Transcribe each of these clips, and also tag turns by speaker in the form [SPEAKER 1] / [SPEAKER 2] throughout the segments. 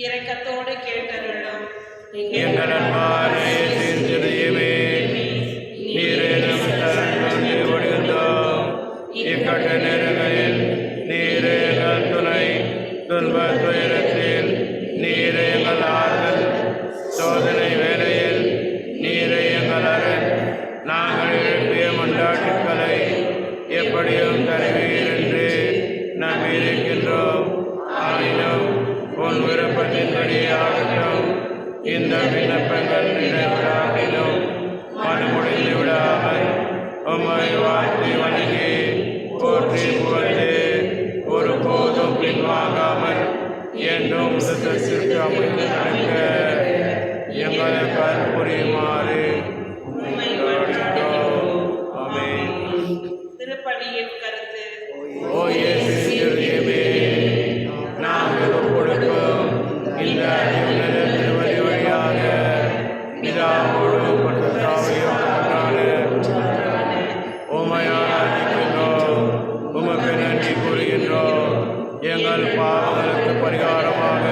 [SPEAKER 1] இரக்கத்தோடு கேட்டருளும்.
[SPEAKER 2] எங்கள் அன்பான இயேசுவின் இதயமே, நீரே நம் சரண் ஒழிந்தோம். இக்கட்ட நேரங்களில் நீரே எங்கள் துணை, துன்ப துயரத்தில் நீரே எங்கள் ஆறுதல், சோதனை வேளையில் நீரே எங்கள் அரண். நாங்கள் எழுப்பிய மண்டாட்டுக்களை இந்த விண்ணப்பங்கள் நிறைவேறாகிலும் மனமுடிந்து விடாமல் உம்மை வாழ்த்தி வணங்கி போற்றி புகழ்ந்து ஒருபோதும் பின்வாங்காமல் என்றும் சுத்தத்திற்கு அமைந்து நடக்க எங்களுக்கு அருள் புரியுமாறு ஆமென்.
[SPEAKER 1] திருப்பலியின் கருத்து.
[SPEAKER 2] ஓ இயேசுவே, நாங்கள் ஒப்புக்கொடுக்கும் இந்த அறிவுள்ள திருவடி வழியாக பிதாவோடு உம்மை ஆராதிக்கின்றோம், உமக்கு நன்றி கூறுகின்றோம். எங்கள் பாவங்களுக்கு பரிகாரமாக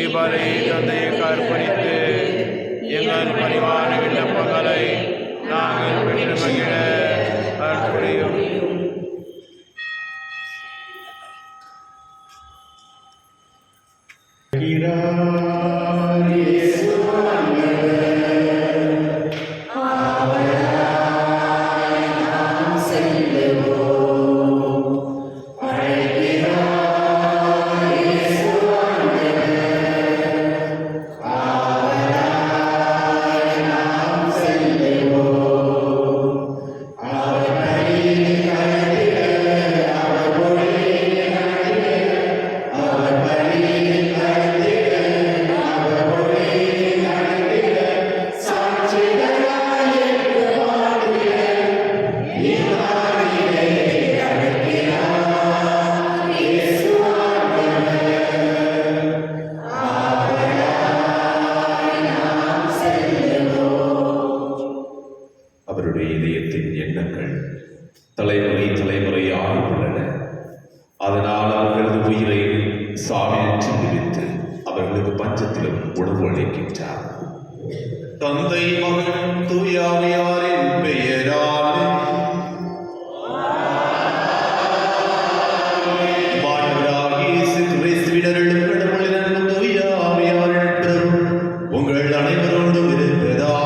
[SPEAKER 2] இவ்வரை தந்தையை அர்ப்பணித்து எங்கள் பரிவார விண்ணப்பங்களை நாங்கள் பெற்று மகிழ அருள்புரியும்.
[SPEAKER 3] அவருடைய இதயத்தின் எண்ணங்கள் தலைமுறை தலைமுறையாக உள்ளன. அதனால் அவர்களது உயிரை சாமியில் சிந்தித்து அவர்களது பஞ்சத்திலும் உணவு அளிக்கின்றார். தந்தை மகன் தூயாவியாரின் பெயரால் உங்கள் அனைவரோடும் இருக்கிறதா?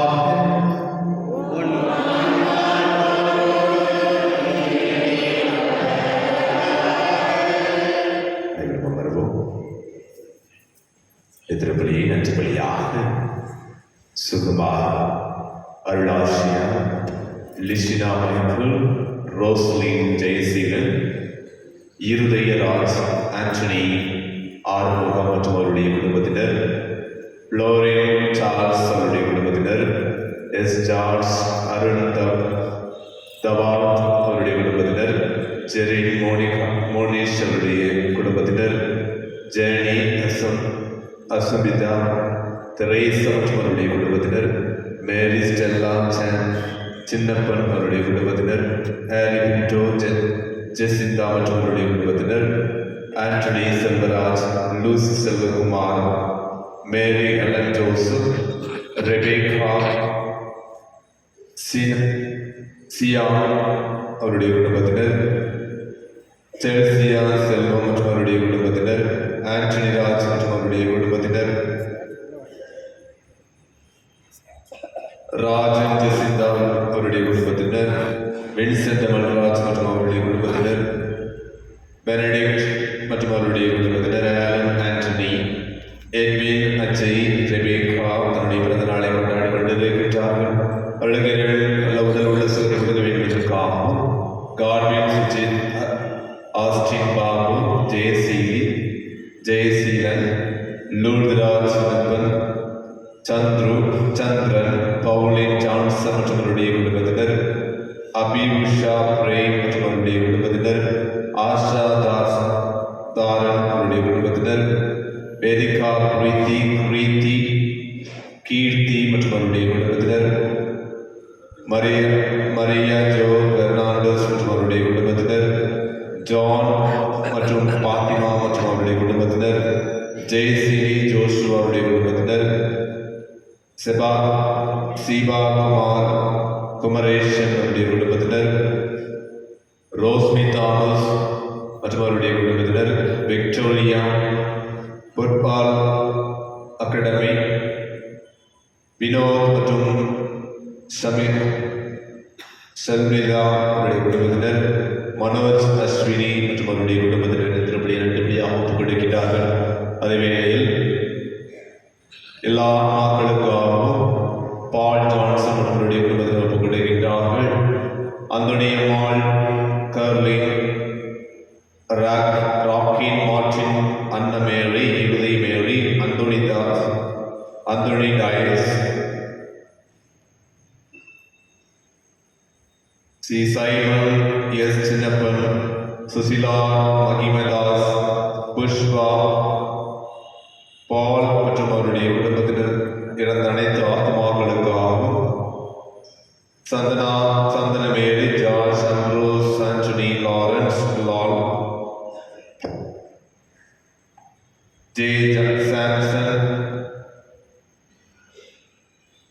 [SPEAKER 3] திருப்பலியை நன்றி பலியாக சுகுமார், அருளாசியா, லிஷினா மைக்கேல், ரோஸ்லின் ஜெயசீலன், இருதயராஜ், ஆண்டனி ஆறுமுகம் மற்றும் அவருடைய குடும்பத்தினர், லோரேன் சார்ல்ஸ் அவருடைய குடும்பத்தினர், எஸ் ஜார்ஜ், அருண் தவாத் அவருடைய குடும்பத்தினர், ஜெரின் மோனிஷ் அவருடைய குடும்பத்தினர், ஜெர்னி அசம்பிதா, தெரேசா மற்றும் அவருடைய குடும்பத்தினர், மேரி ஸ்டெல்லா சின்னப்பன் அவருடைய குடும்பத்தினர், ஹாரி பின்டோ ஜெசிந்தா மற்றும் அவருடைய குடும்பத்தினர், ஆண்டனி செல்வராஜ், லூசி செல்வகுமார், மேரி அலன் ஜோசப், ரெபேக்கா சியா அவருடைய குடும்பத்தினர், செல்சியா செல்வம் மற்றும் அவருடைய குடும்பத்தினர், ஆண்டனி ராஜ் மற்றும் அவருடைய குடும்பத்தினர், ராஜன் ஜெசிந்தா அவருடைய குடும்பத்தினர், வின்சென்ட் மல்ராஜ் மற்றும் அவருடைய குடும்பத்தினர், பெனடிக்ட் மற்றும் அவருடைய குடும்பத்தினர், Alan Antony, Edwin Ajay, Rebecca தன்னுடைய பிறந்த நாளை கொண்டாடி கொண்டிருக்கின்றார்கள். அழுகிறல் நல்ல உடல் உள்ள சுகத்தை கொடுக்க வேண்டும் என்றுக்காகவும் கார்வின் சுஜித், ஆஸ்டின் பாபு, ஜெயசீலன், லூர்தராஜ் சின்னப்பன், சந்திரன், பவுலின் ஜான்சன் மற்றும் அவருடைய குடும்பத்தினர், அபிஷா பிரேம் மற்றும் அவருடைய குடும்பத்தினர், ஆஷா தாரன் அவருடைய குடும்பத்தினர், வேதிகா பிரீத்தி கீர்த்தி மற்றும் அவருடைய குடும்பத்தினர், மரியா ஜோ பெர்னாண்டஸ் மற்றும் அவருடைய குடும்பத்தினர், ஜான் மற்றும் பாத்திமா மற்றும் அவருடைய குடும்பத்தினர், ஜெயசினி ஜோஷுவா அவருடைய குடும்பத்தினர், சீபா குமரேஷன் அவருடைய குடும்பத்தினர், ரோஸ்மி தாமஸ் மற்றும் அவருடைய குடும்பத்தினர், விக்டோரியா ஃபுட்பால் அகாடமி, வினோத் மற்றும் ஷர்மிளா அவருடைய குடும்பத்தினர், மனோஜ், அஸ்வினி மற்றும் அவருடைய குடும்பத்தினர் திருப்பலியை நன்றியாக ஒப்புக் கொடுக்கிறார்கள். அதே வேளையில் எல்லா Anthoniammal, கர்லின், rockin', Martin, Anna Mary, Yuvathi Mary, Anthonydas, Anthony Dias, C Simon, S Chinnappan, Susila, Magimadas, Pushpa, Paul மற்றும் அவருடைய குடும்பத்தினர் இறந்த அனைத்து ஆத்மாக்களுக்காகவும், Santhana Mary, George, Ambrose, Antony, Lawrence, Lal, J Samson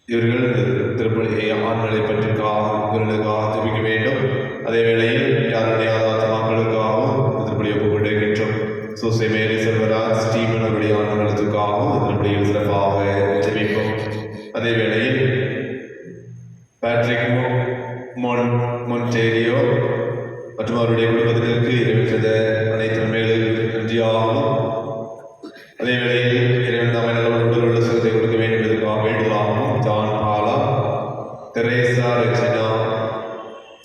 [SPEAKER 3] இவர்கள் திருப்பதி ஆண்களை பற்றிக்காக இவர்களுக்காக ஜெபிக்க வேண்டும். அதே வேளையில் யாருடைய ஆத்மாக்களுக்காகவும் திருப்பதி ஒப்புக்கொண்டிருக்கின்றோம். சூசை மேரி செல்வராஜ், ஸ்டீவன் அவருடைய ஆண்களுக்காகவும் திருப்பதியில் சிறப்பாக ஜெபிப்போம். அதே வேளையில் பேட்ரிக் மொன்டேரியோ மற்றும் அவருடைய குடும்பத்தினருக்கு இறைவற்ற அனைத்து நன்மைகளுக்கு நன்றியாகவும், அதே வேளையில் இறைவன் தாமே நல்லவர்கள் உள்ள சுகத்தை கொடுக்க வேண்டும் என்பதற்காக வேண்டுதலாகவும், John Bala, Teresa Regina,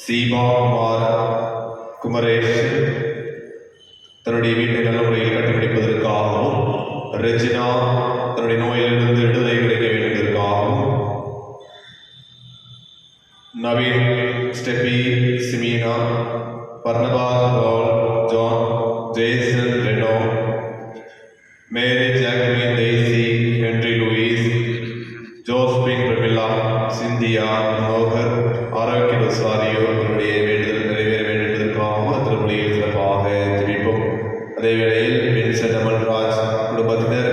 [SPEAKER 3] Seema Kumaresh தன்னுடைய வீட்டை நல்ல முறையில் கண்டுபிடிப்பதற்காகவும், ரெஜினா தன்னுடைய நோயிலிருந்து விடுதலை கிடைக்க வேண்டும் என்பதற்காகவும், Naveen, Steffi, Simeena, Barnabas, Paul, John, Jason, Reno, Mary, Jacqueline, Daisy, Henry Louis, Josephine, Pramila, Cynthia, மோகர், ஆரோக்கிய ரொசாரியோ அவருடைய வேண்டுதல் நிறைவேற வேண்டும் என்பதற்காகவும் திருப்பலியில் சிறப்பாக ஜெபிப்போம். அதே வேளையில் வின்சென்ட் அமல்ராஜ் குடும்பத்தினர்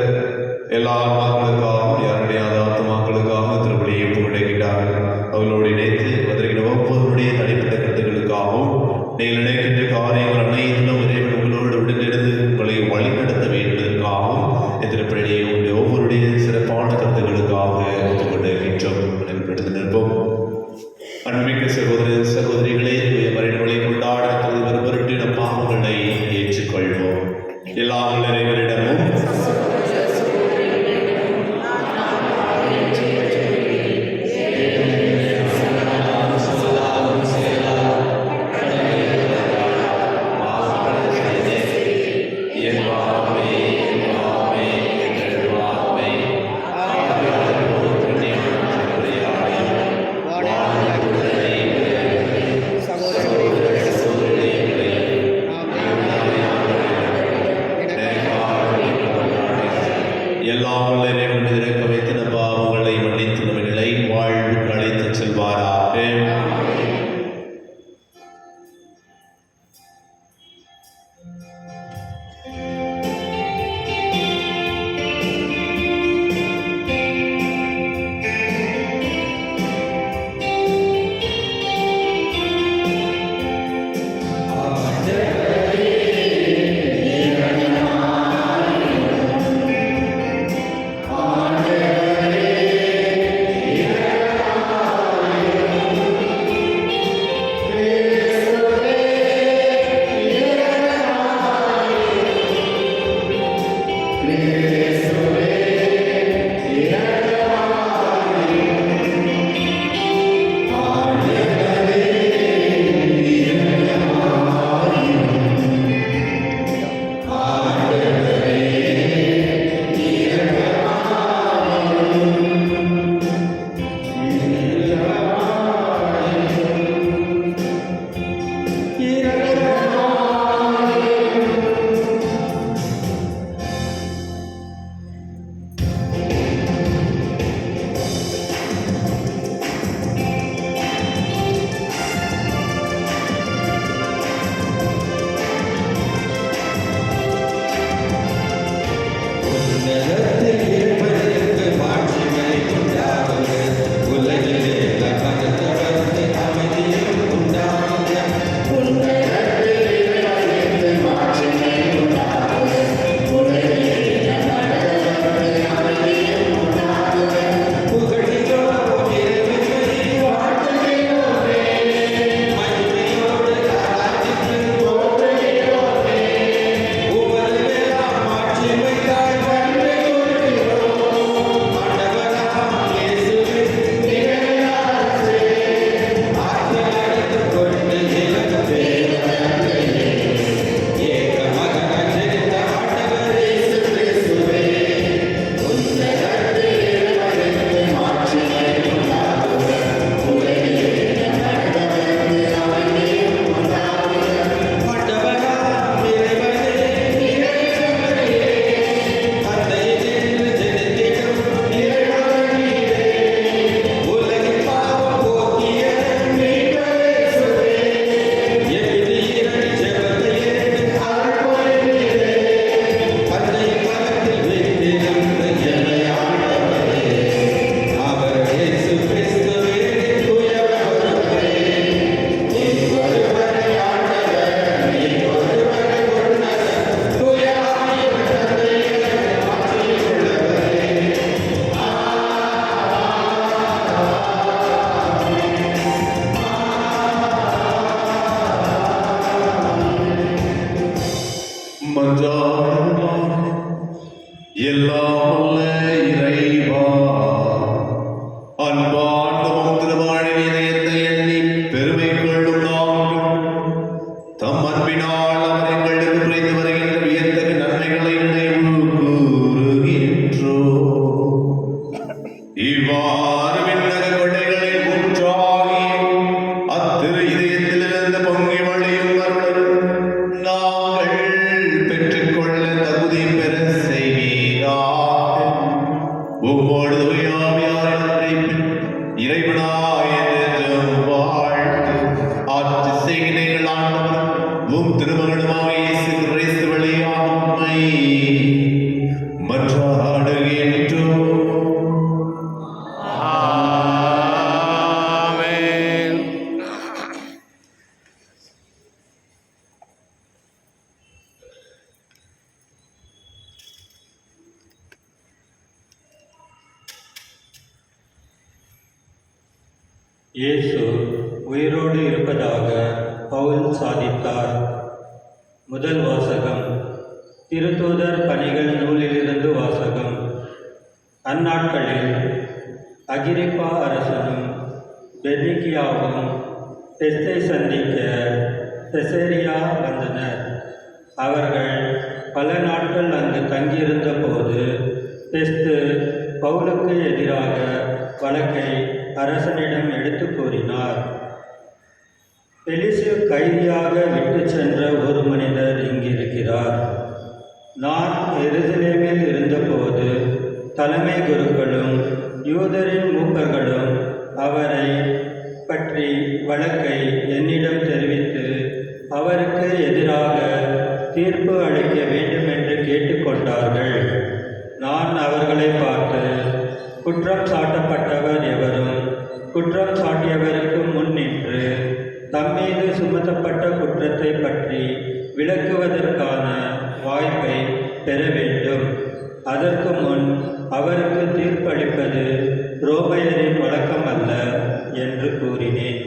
[SPEAKER 3] எல்லா ஆத்மாக்களுக்காகவும் யாருடைய ஆத்மாக்களுக்காகவும் திருப்பலியை ஒப்புக்கொண்டிருக்கிறார்கள். அவர்களோடு இணைத்து வந்திருக்கிற ஒவ்வொருடைய தனிப்பட்ட கருத்துக்களுக்காகவும், நீங்கள் நினைக்கின்ற காரியங்கள் அனைத்திலும் இறைவன் உங்களோடு உடனிருந்து உங்களை வழிநடத்த வேண்டுவதற்காகவும் திருப்பலியை ஒவ்வொருடைய சிறப்பான கருத்துக்களுக்காக ஒப்புக்கொண்டிருக்கின்றோம். எடுத்து நிற்போம். அன்பிக்க சகோதரிகளே, மரணங்களை கொண்டாட ஒரு பொருட்டின பாவங்களை ஏற்றுக்கொள்வோம். எல்லா இறைவனிடமும் ஆண்டவர் உம் திருமகனுமாய் இயேசு கிறிஸ்து வழியாக உம்மை மன்றாடுகின்றோம்.
[SPEAKER 2] ஆமென்.
[SPEAKER 4] இயேசு உயிரோடு இருப்பதாக பவுல் சாதித்தார். முதல் வாசகம் திருத்தூதர் பணிகள் நூலிலிருந்து வாசகம். அந்நாட்களில் அகிரிப்பா அரசனும் பெர்னிக்கியாவும் பெஸ்தை சந்திக்க செசேரியா வந்தனர். அவர்கள் பல நாட்கள் அங்கு தங்கியிருந்த போது பெஸ்து பவுலுக்கு எதிராக வழக்கை அரசனிடம் எடுத்து கூறினார். பெலிசியு கைதியாக விட்டு சென்ற ஒரு மனிதர் இங்கிருக்கிறார். நான் எருசலேமில் இருந்தபோது தலைமை குருக்களும் யூதரின் மூப்பர்களும் அவரை பற்றி வழக்கை என்னிடம் தெரிவித்து அவருக்கு எதிராக தீர்ப்பு அளிக்க வேண்டுமென்று கேட்டுக்கொண்டார்கள். நான் அவர்களை பார்த்து, குற்றம் சாட்டப்பட்டவர் எவரும் குற்றம் சாட்டியவருக்கு முன் நின்று தம்மீது சுமத்தப்பட்ட குற்றத்தை பற்றி விளக்குவதற்கான வாய்ப்பை பெற வேண்டும். அதற்கு முன் அவருக்கு தீர்ப்பளிப்பது ரோமையரின் வழக்கம் அல்ல என்று கூறினேன்.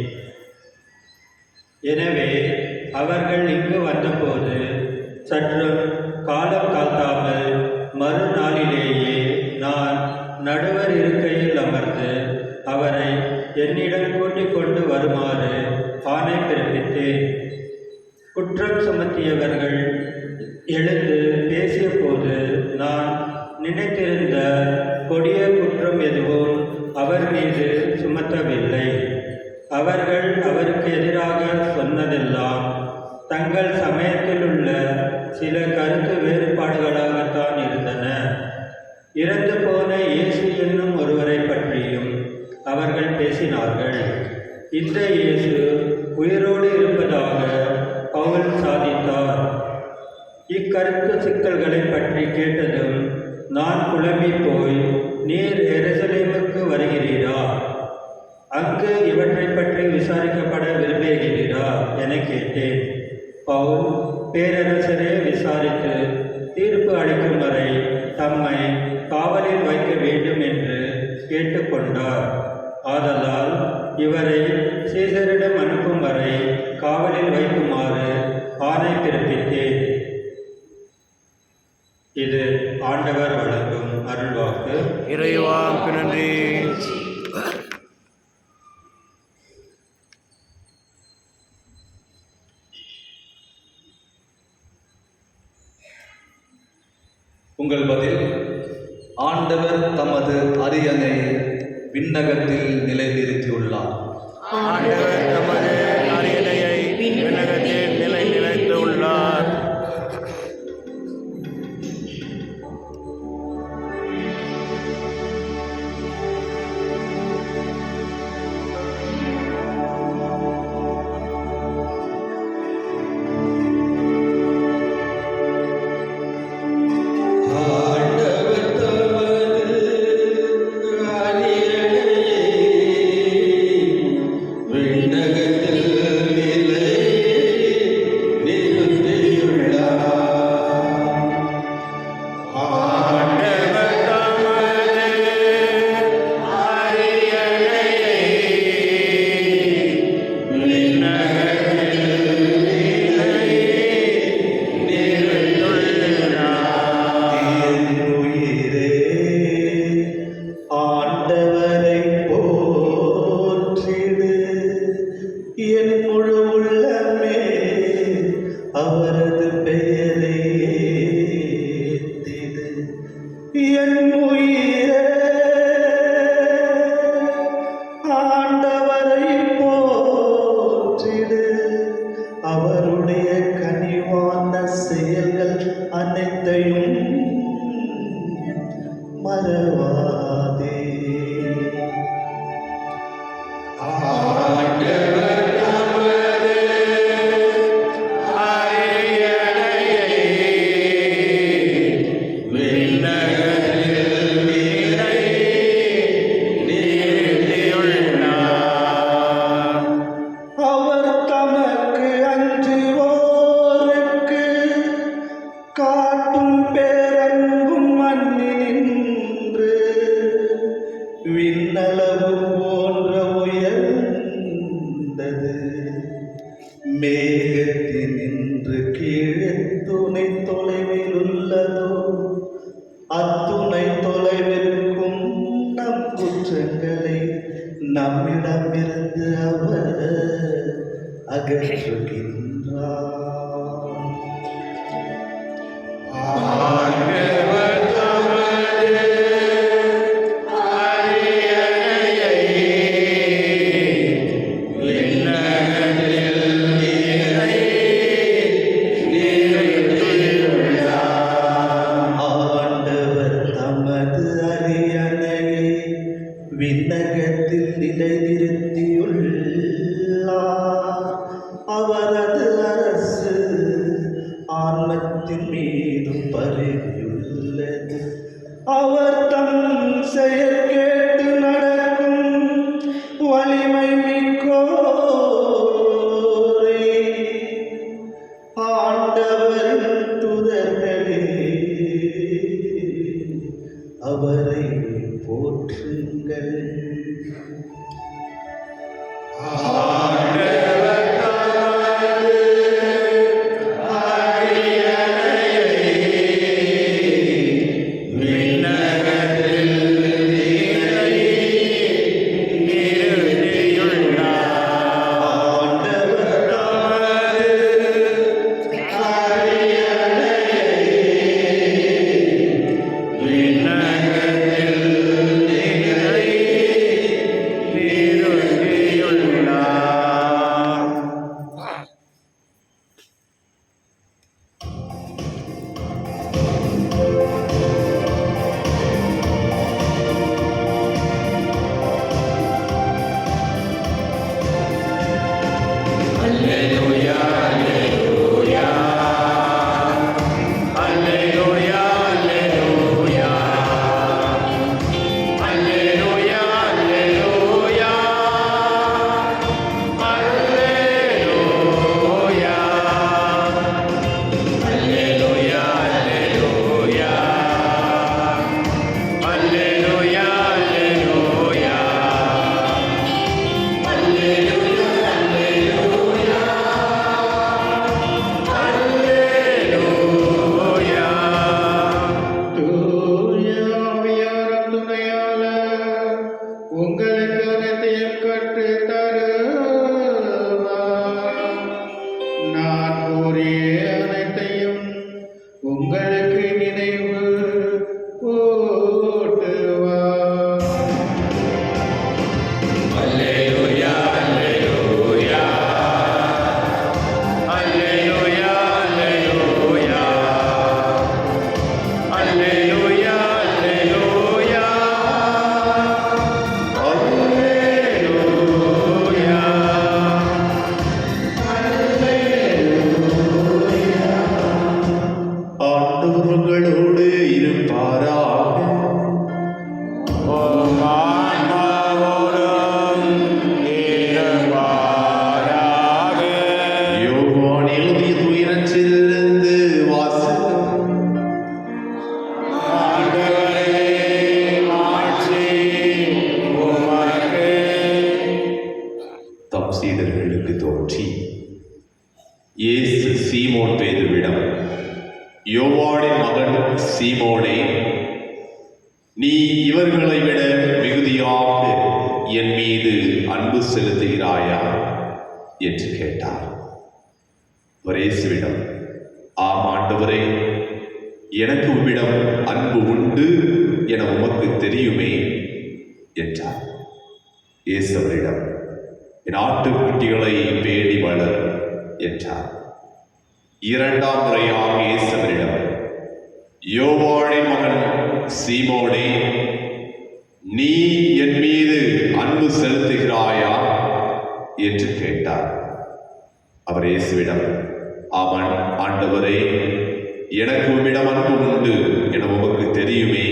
[SPEAKER 4] எனவே அவர்கள் இங்கு வந்தபோது சற்றும் காலம் தாழ்த்தாமல் மறுநாளிலேயே நான் நடுவர் இருக்கையில் அமர்ந்து அவரை என்னிடம் கூட்டிக் கொண்டு வருமாறு ஆணை பிறப்பித்தேன். குற்றம் சுமத்தியவர்கள் எழுந்து பேசிய போது நான் நினைத்திருந்த கொடிய குற்றம் எதுவும் அவர் மீது சுமத்தவில்லை. அவர்கள் அவருக்கு எதிராக சொன்னதெல்லாம் தங்கள் சமயத்தில் உள்ள சில கருத்து வேறுபாடுகளாகத்தான் இருந்தன. இறந்து போன இயேசு என்னும் ஒருவரை பற்றியும் அவர்கள் பேசினார்கள். இந்த இயேசு உயிரோடு இருப்பதாக பவுல் சாதித்தார். இக்கருத்து சிக்கல்களை பற்றி கேட்டதும் நான் குழம்பி போய், நீர் எருசலேமுக்கு வருகிறீரா? அங்கு இவற்றை பற்றி விசாரிக்கப்பட விரும்புகிறீரா என கேட்டேன். பவுல், பேரரசரே விசாரித்து தீர்ப்பு அளிக்கும் வரை தம்மை காவலில் வைக்க வேண்டும் என்று கேட்டுக்கொண்டார். ஆதலால் இவரை சீசரிடம் அனுப்பும் வரை காவலில் வைக்குமாறு ஆணை பிறப்பித்தேன். இது ஆண்டவர் வழங்கும் அருள்வாக்கு.
[SPEAKER 2] இறைவாக்கு நன்றி.
[SPEAKER 5] உங்கள் பதில்: ஆண்டவர் தமது அரியணை விண்ணகத்தில் நிலைநிறுத்தியுள்ளார்.
[SPEAKER 2] ஆண்டவர் தமது அரியணையை விண்ணகத்தில் நிலைத்து உள்ளார்.
[SPEAKER 3] மறவாதே.
[SPEAKER 2] ஆண்டவர் தமது
[SPEAKER 5] வேகத்தில் நின்று கீழே துணை தொலைவில் உள்ளதோ அத்துணை தொலைவிற்கும் நம் குற்றங்களை நம்மிடமிருந்து அவர் அகற்றுகின்றார்.
[SPEAKER 2] ஆண்டவர் தமது அரியணையை விண்ணகத்தில் நிறைத்துள்ளார்.
[SPEAKER 5] ஆண்டவர் தமது அரியணையை விண்ணகத்தில் நிலைநிறுத்தியுள்ளார். அவரது அரசு ஆன்மத்தின் மீதும் பரவியுள்ளது. அவர் தம் செயல் கேட்டு நடக்கும் வலிமை மிக்கோரே. ஆண்டவரின் தூதர்களே, அவரை போற்றுங்கள்.
[SPEAKER 2] ஆண்டவர் தமது அரியணையை விண்ணகத்தில் நிறுத்தியுள்ளார்.
[SPEAKER 5] ஆண்டவர்
[SPEAKER 2] தமது அரியணையை விண்ணகத்தில் நிறுத்தியுள்ளார். Alleluia, alleluia. Alleluia, alleluia. Alleluia, alleluia. Alleluia. Alleluia, alleluia. Alleluia, alleluia.
[SPEAKER 4] உங்களுக்கு அனைத்தையும் கற்றுத் தருவார். நான் கூறிய அனைத்தையும் உங்களுக்கு நினைவு ஊட்டுவார்.
[SPEAKER 2] Alleluia, alleluia. Alleluia, alleluia. Alleluia, alleluia.
[SPEAKER 3] ஆண்டவர் உங்களோடு இருப்பாராக.
[SPEAKER 2] உம் ஆன்மாவோடும் இருப்பாராக.
[SPEAKER 3] யோவான் எழுதிய துயரச்சிலிருந்து வாசகம்.
[SPEAKER 2] ஆண்டவரே, மாட்சி உமக்கு.
[SPEAKER 3] தம் சீடர்களுக்கு தோன்றி இயேசு சீமோன் பேதுருவிடம், யோவானின் மகன் சீமோனே, நீ இவர்களை விட மிகுதியாக என் மீது அன்பு செலுத்துகிறாயா என்று கேட்டார். அவர் இயேசுவிடம், ஆம் ஆண்டவரே, எனக்கு உம்மிடம் அன்பு உண்டு என உமக்கு தெரியுமே என்றார். இயேசு அவரிடம், என் ஆட்டுக்குட்டிகளை பேணி வளர் என்றார். இரண்டாம் முறையாக இயேசு அவரிடம், யோவானின் மகன் சீமோனே, நீ என் மீது அன்பு செலுத்துகிறாயா என்று கேட்டார். அவர் இயேசுவிடம், ஆமாம் ஆண்டவரே, எனக்கு உம்மிடம் அன்பு உண்டு என உமக்கு தெரியுமே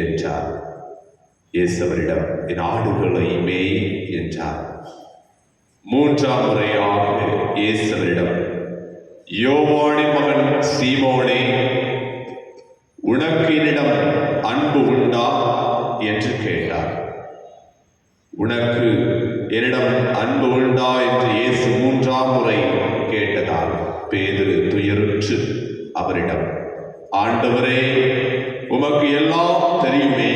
[SPEAKER 3] என்றார். இயேசு அவரிடம், என் ஆடுகளை மேய் என்றார். மூன்றாம் முறையாக இயேசு அவரிடம், யோவானின் மகன் சீமோனே, உனக்கு என்னிடம் அன்பு உண்டா என்று கேட்டார். உனக்கு என்னிடம் அன்பு உண்டா என்று இயேசு மூன்றாம் முறை கேட்டதால் பேதுரு துயருற்று அவரிடம், ஆண்டவரே, உமக்கு எல்லாம் தெரியுமே,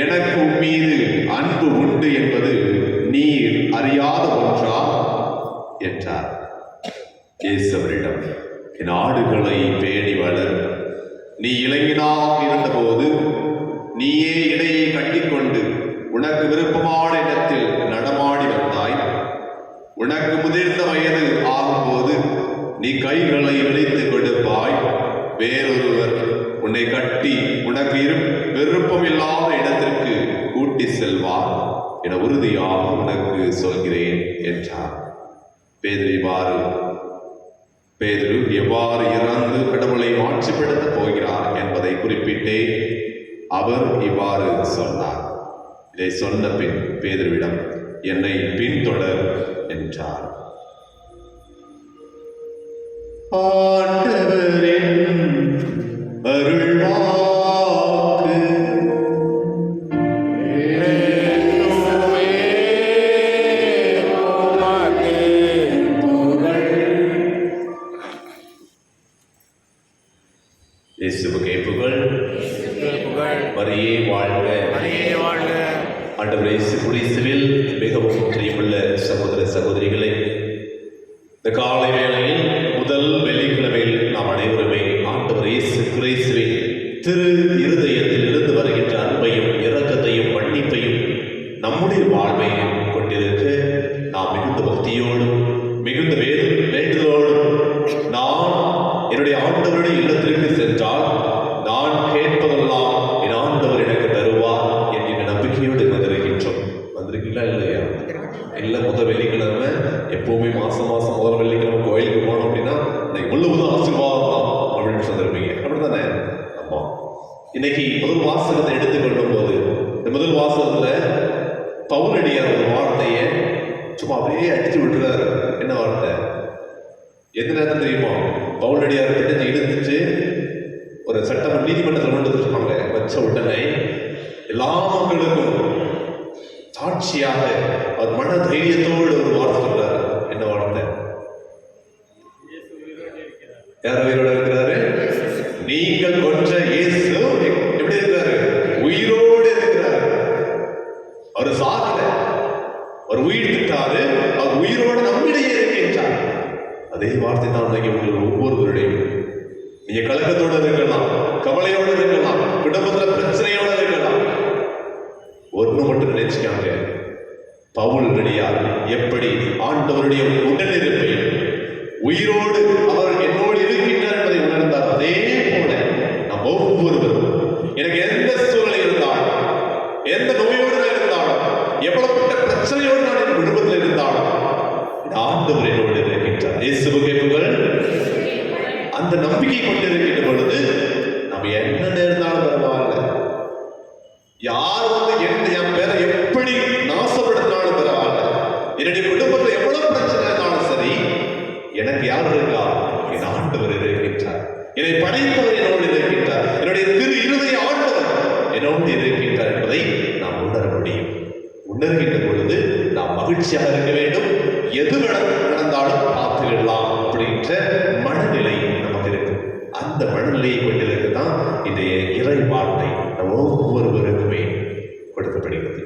[SPEAKER 3] எனக்கு உம்மீது அன்பு உண்டு என்பது நீர் அறியாத ஒன்றா என்றார். இயேசு அவரிடம், என் ஆடுகளை பேணி வளர். நீ இளைஞனாக இருந்தபோது நீயே இடையை கட்டிக்கொண்டு உனக்கு விருப்பமான இடத்தில் நடமாடி வந்தாய். உனக்கு முதிர்ந்த வயது ஆகும்போது நீ கைகளை விரித்து கொடுப்பாய். வேறொருவர் உன்னை கட்டி உனக்கு விருப்பம் இல்லாத இடத்திற்கு கூட்டி செல்வார் என உறுதியாக உனக்கு சொல்கிறேன் என்றார். பேதுரு எவ்வாறு இறந்து கடவுளை மாட்சிப்படுத்த போகிறார் என்பதை குறிப்பிட்டே அவர் இவ்வாறு சொன்னார். இதை சொன்ன பின் பேதுருவிடம், என்னை பின்தொடர் என்றார். ஆண்டவரின் அருள்வாக்கு. இயேசுவுக்கே புகழ். மரியே வாழ்க. ஆண்டவர் இயேசு கிறிஸ்துவில் மிகவும் பிரியமுள்ள சகோதர சகோதரிகளே, இந்த காலை வேளையில் முதல் வெள்ளிக்கிழமையில் நாம் அனைவருமே ஆண்டவர் இயேசு கிறிஸ்துவின் திரு இருதயத்தில் இருந்து வருகின்ற அன்பையும் இரக்கத்தையும் மன்னிப்பையும் நம்முடைய வாழ்வையும் கொண்டிருக்க நாம் மிகுந்த பக்தியோடும் மிகுந்த வேண்டுதலோடும் நான் என்னுடைய ஆண்டவருடைய இல்லத்திற்கு சென்றால் நான் கேட்பதெல்லாம் என் ஆண்டவர் எனக்கு தருவார் என்கிற நம்பிக்கையோடு வந்திருக்கீங்களா இல்லையா? இல்லை, முதல் வெள்ளிக்கிழமை எப்பவுமே மாசம் முதல் வெள்ளிக்கிழமை கோயிலுக்கு போனோம் அப்படின்னா இன்னைக்கு முழுவதும் ஆசீர்வாதம் தான் அப்படின்னு சொல்லிருப்பீங்க, அப்படித்தானே? ஆமா. இன்னைக்கு முதல் வாசகத்தை எடுத்துக்கொள்ளும் போது இந்த முதல் வாசகத்துல பவுலடியார் ஒரு வார்த்தையை சும்மா அப்படியே அடிச்சு விட்டுறாரு. என்ன வார்த்தை? எந்த நேரத்தில் தெரியுமா? பவுலடியார் பிடிச்சு இழுத்துட்டு ஒரு சட்டம் நீதிமன்றத்தில் கொண்டு வச்சிருப்பாங்க. வச்ச உடனே எல்லா மக்களுக்கும் சாட்சியாக அவர் மன தைரியத்தோடு ஒரு வார்த்தை சொல்றாரு. என்ன வார்த்தை? யார் உயிரோட இருக்கிறாரு? நீங்கள் கொன்ற இயேசு எப்படி இருக்கிறாரு? உயிரோடு இருக்கிறாரு. அவர் சாகல, அவர் உயிர்த்திட்டாரு. அவர் உயிரோடு நம்மிடையே இருக்கின்றார். அதே வார்த்தை தான் உங்கள் ஒவ்வொருவருடையும். நீங்க கலக்கத்தோடு இருக்கலாம், கவலையோடு இருக்கலாம், குடும்பத்துல பிரச்சனையோடு இருக்கலாம். ஒன்று மட்டும் நினைச்சுக்காங்க, பவுலடியார் எப்படி ஆண்டவருடைய உடனிருப்பை உயிரோடு அவர் என்னோடு இருக்கின்றார் என்பதை உணர்ந்தார். அதே போல நாம் ஒவ்வொருவரும் எனக்கு எந்த சூழ்நிலை இருந்தாலும், எந்த நோயோடு இருந்தாலும், எவ்வளவுப்பட்ட பிரச்சனையோடு நான் என் குடும்பத்தில் இருந்தாலும் ஆண்டவர் என்னோடு இருக்கின்றார். இயேசுவுக்கே புகழ். அந்த நம்பிக்கை கொண்டிருக்கின்ற பொழுது நம்ம என்ன நேர்ந்தாலும் பரவாயில்ல, யார் வந்து என் பேரை எப்படி நாசப்படுத்தினாலும் பரவாயில்ல, என்னுடைய குடும்பத்தில் எவ்வளவு பிரச்சனை இருந்தாலும் சரி, எனக்கு யார் இருக்கா? என் ஆண்டவர் இருக்கின்றார். என்னை படைத்தவர் என்னோடு இருக்கின்றார். என்னுடைய திரு இருதய ஆண்டவர் என்னோடு இருக்கின்றார் என்பதை நாம் உணர முடியும். உணர்கின்ற பொழுது நாம் மகிழ்ச்சியாக இருக்க வேண்டும். எது நடந்தாலும் பார்த்துவிடலாம் அப்படின்ற மனநிலை நமக்கு இருக்கு. அந்த மனநிலையை கொண்டிருக்கு தான் இன்றைய இறை வார்த்தை நம்ம ஒவ்வொருவருக்குமே கொடுக்கப்படுகிறது.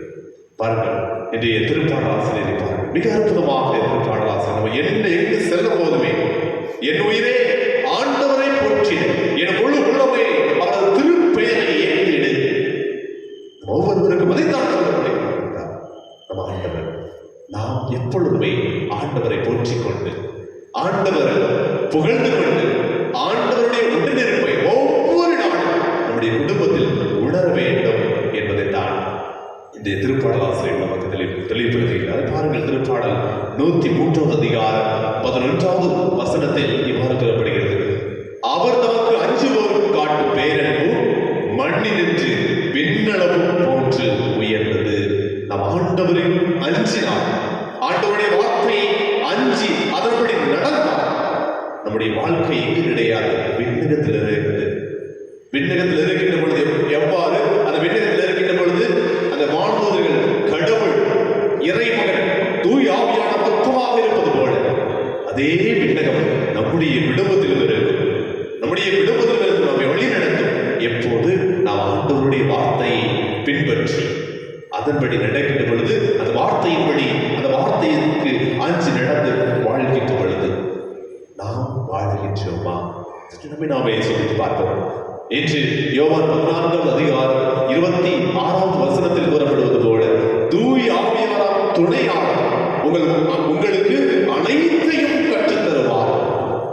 [SPEAKER 3] பாருங்கள், இன்றைய திருப்பாடல் ஆசிரியரை பாருங்கள், மிக அற்புதமாக திருப்பாடல் ஆசிரியர் நம்ம எங்கு செல்லும் போதுமே என் உயிரே ஆண்டவரை போற்றி, என் முழு உள்ளமே அவரது திருப்பெயரை ஏற்றிடு. ஒவ்வொருவருக்கும் அதைத்தான் சொல்ல முடியும். நம்ம ஆண்டவர், நாம் எப்பொழுதுமே ஆண்டவரை போற்றிக் கொண்டு, ஆண்டவரை புகழ்ந்து கொண்டு, ஆண்டவருடைய உடனிருப்பை ஒவ்வொரு நாளும் நம்முடைய குடும்பத்தில் உணர வேண்டும் என்பதைத்தான் இந்த திருப்பாடல் ஆசிரியர் நமக்கு தெளிவுபடுத்துகிறார். பாருங்கள், திருப்பாடல் 103 அதிகாரம் 11வது வசனத்தில் இவ்வாறு கூறப்படுகிறது, அவர் நமக்கு அஞ்சுவோருக்கு காட்டும் பேரன்பு மண்ணினின்று விண்ணளவும் போன்று உயர்ந்தது. நம் ஆண்டவரின் அஞ்சினால், ஆண்டவருடைய வார்த்தையை அஞ்சி அதன்படி நடந்தால் நம்முடைய வாழ்க்கை எங்கு கிடையாது, விண்ணகத்தில் இருக்கிறது. விண்ணகத்தில் இருக்கின்ற பொழுது எவ்வாறு அந்த விண்ணகத்தில் இருக்கின்ற பொழுது அந்த வாழ்ந்தவர்கள் கடவுள் இறைமகன் தூய் ஆவியான மொத்தமாக இருப்பது போல அதே விண்ணகம் நம்முடைய விடுபத்திலும் இருக்கும். நம்முடைய விடுபத்திலும் இருந்து நம்மை வழி நடத்தும். எப்போது நாம் ஆண்டவருடைய வார்த்தையை பின்பற்றி அதன்படி நடக்கின்ற பொழுது, அந்த வார்த்தையின்படி அந்த வார்த்தைக்கு அஞ்சு நடந்து வாழ்கின்ற பொழுது நாம் வாழ்கின்றோமா? நம்மை நாமே சொல்லிட்டு பார்ப்போம். இன்று யோவான் 14 அதிகாரம் 26 வசனத்தில் கூறப்படுவது போல, தூய ஆவியாராம் துணையாளர் உங்களுக்கு அனைத்தையும் கற்றுத் தருவார்.